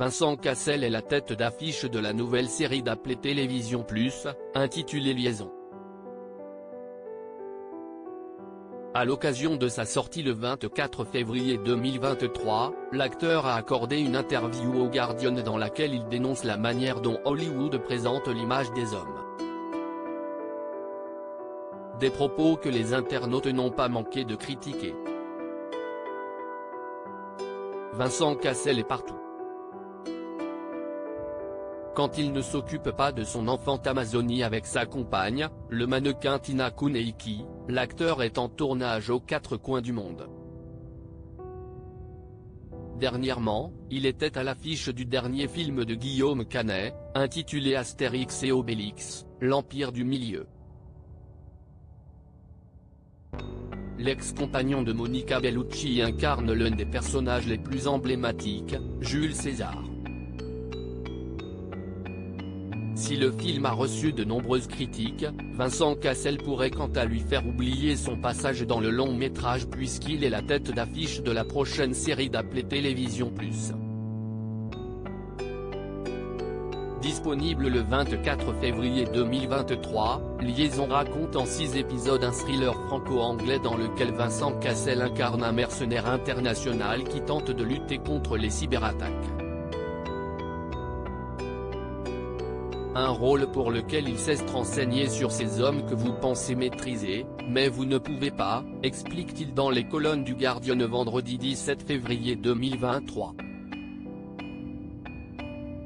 Vincent Cassel est la tête d'affiche de la nouvelle série d'Apple Télévision Plus, intitulée Liaison. À l'occasion de sa sortie le 24 février 2023, l'acteur a accordé une interview au Guardian dans laquelle il dénonce la manière dont Hollywood présente l'image des hommes. Des propos que les internautes n'ont pas manqué de critiquer. Vincent Cassel est partout. Quand il ne s'occupe pas de son enfant Amazonie avec sa compagne, le mannequin Tina Kuneiki, l'acteur est en tournage aux quatre coins du monde. Dernièrement, il était à l'affiche du dernier film de Guillaume Canet, intitulé Astérix et Obélix, l'Empire du Milieu. L'ex-compagnon de Monica Bellucci incarne l'un des personnages les plus emblématiques, Jules César. Si le film a reçu de nombreuses critiques, Vincent Cassel pourrait quant à lui faire oublier son passage dans le long métrage puisqu'il est la tête d'affiche de la prochaine série d'Apple Télévision Plus. Disponible le 24 février 2023, Liaison raconte en 6 épisodes un thriller franco-anglais dans lequel Vincent Cassel incarne un mercenaire international qui tente de lutter contre les cyberattaques. Un rôle pour lequel il s'est renseigné sur ces hommes que vous pensez maîtriser, mais vous ne pouvez pas, explique-t-il dans les colonnes du Guardian vendredi 17 février 2023.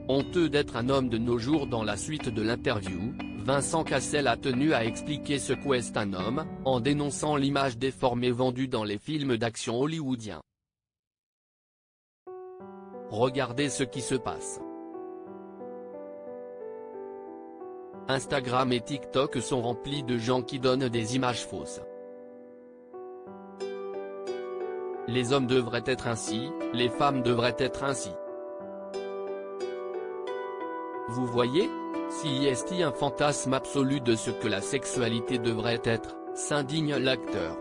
Honteux d'être un homme de nos jours. Dans la suite de l'interview, Vincent Cassel a tenu à expliquer ce qu'est un homme, en dénonçant l'image déformée vendue dans les films d'action hollywoodiens. Regardez ce qui se passe. Instagram et TikTok sont remplis de gens qui donnent des images fausses. Les hommes devraient être ainsi, les femmes devraient être ainsi. Vous voyez, si est un fantasme absolu de ce que la sexualité devrait être, s'indigne l'acteur.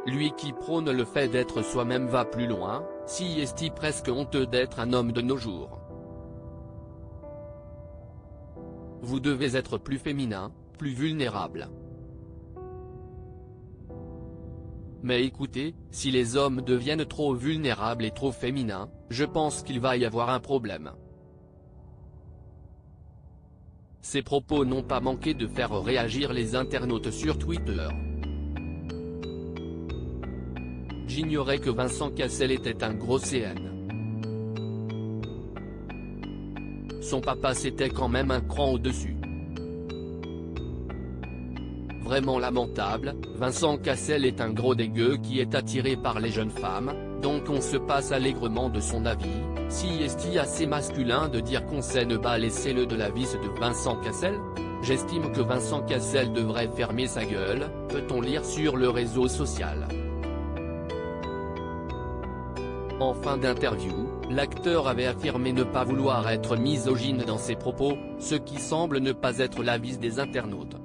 Lui qui prône le fait d'être soi-même va plus loin, si est presque honteux d'être un homme de nos jours. Vous devez être plus féminin, plus vulnérable. Mais écoutez, si les hommes deviennent trop vulnérables et trop féminins, je pense qu'il va y avoir un problème. Ces propos n'ont pas manqué de faire réagir les internautes sur Twitter. J'ignorais que Vincent Cassel était un gros CN. Son papa c'était quand même un cran au-dessus. Vraiment lamentable, Vincent Cassel est un gros dégueu qui est attiré par les jeunes femmes, donc on se passe allègrement de son avis. Si est assez masculin de dire qu'on sait ne pas laisser le de la vis de Vincent Cassel? J'estime que Vincent Cassel devrait fermer sa gueule, peut-on lire sur le réseau social. En fin d'interview, l'acteur avait affirmé ne pas vouloir être misogyne dans ses propos, ce qui semble ne pas être l'avis des internautes.